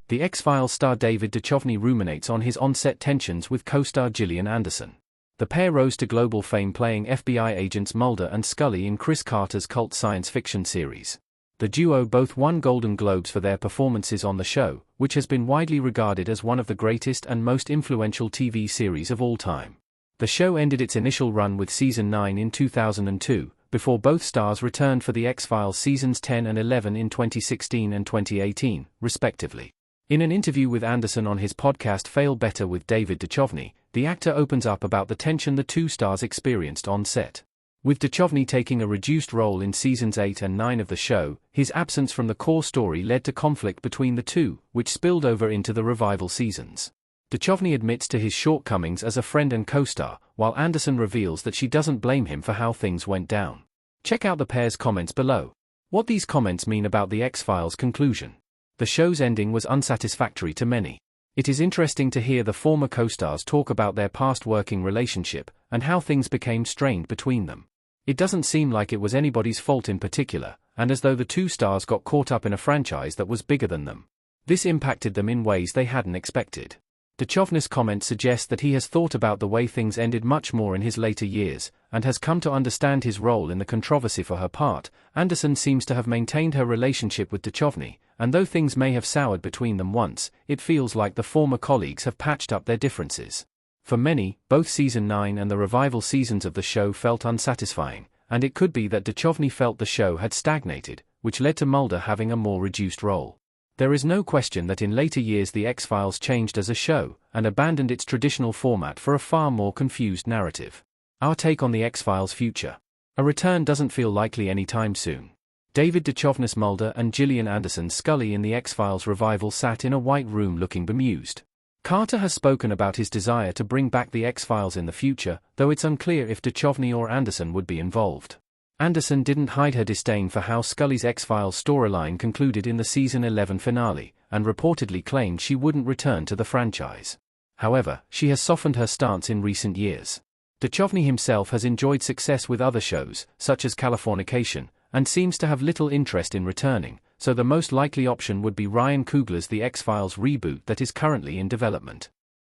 The X-Files star David Duchovny ruminates on his on-set tensions with co-star Gillian Anderson. The pair rose to global fame playing FBI agents Mulder and Scully in Chris Carter's cult science fiction series. The duo both won Golden Globes for their performances on the show, which has been widely regarded as one of the greatest and most influential TV series of all time. The show ended its initial run with Season 9 in 2002, before both stars returned for the X-Files Seasons 10 and 11 in 2016 and 2018, respectively. In an interview with Anderson on his podcast Fail Better with David Duchovny, the actor opens up about the tension the two stars experienced on set. With Duchovny taking a reduced role in Seasons 8 and 9 of the show, his absence from the core story led to conflict between the two, which spilled over into the revival seasons. Duchovny admits to his shortcomings as a friend and co-star, while Anderson reveals that she doesn't blame him for how things went down. Check out the pair's comments below. What these comments mean about the X-Files conclusion. The show's ending was unsatisfactory to many. It is interesting to hear the former co-stars talk about their past working relationship, and how things became strained between them. It doesn't seem like it was anybody's fault in particular, and as though the two stars got caught up in a franchise that was bigger than them. This impacted them in ways they hadn't expected. Duchovny's comments suggest that he has thought about the way things ended much more in his later years, and has come to understand his role in the controversy. For her part, Anderson seems to have maintained her relationship with Duchovny, and though things may have soured between them once, it feels like the former colleagues have patched up their differences. For many, both Season 9 and the revival seasons of the show felt unsatisfying, and it could be that Duchovny felt the show had stagnated, which led to Mulder having a more reduced role. There is no question that in later years the X-Files changed as a show, and abandoned its traditional format for a far more confused narrative. Our take on the X-Files' future. A return doesn't feel likely anytime soon. David Duchovny's Mulder and Gillian Anderson's Scully in the X-Files revival sat in a white room looking bemused. Carter has spoken about his desire to bring back the X-Files in the future, though it's unclear if Duchovny or Anderson would be involved. Anderson didn't hide her disdain for how Scully's X-Files storyline concluded in the Season 11 finale, and reportedly claimed she wouldn't return to the franchise. However, she has softened her stance in recent years. Duchovny himself has enjoyed success with other shows, such as Californication, and seems to have little interest in returning, so the most likely option would be Ryan Coogler's The X-Files reboot that is currently in development.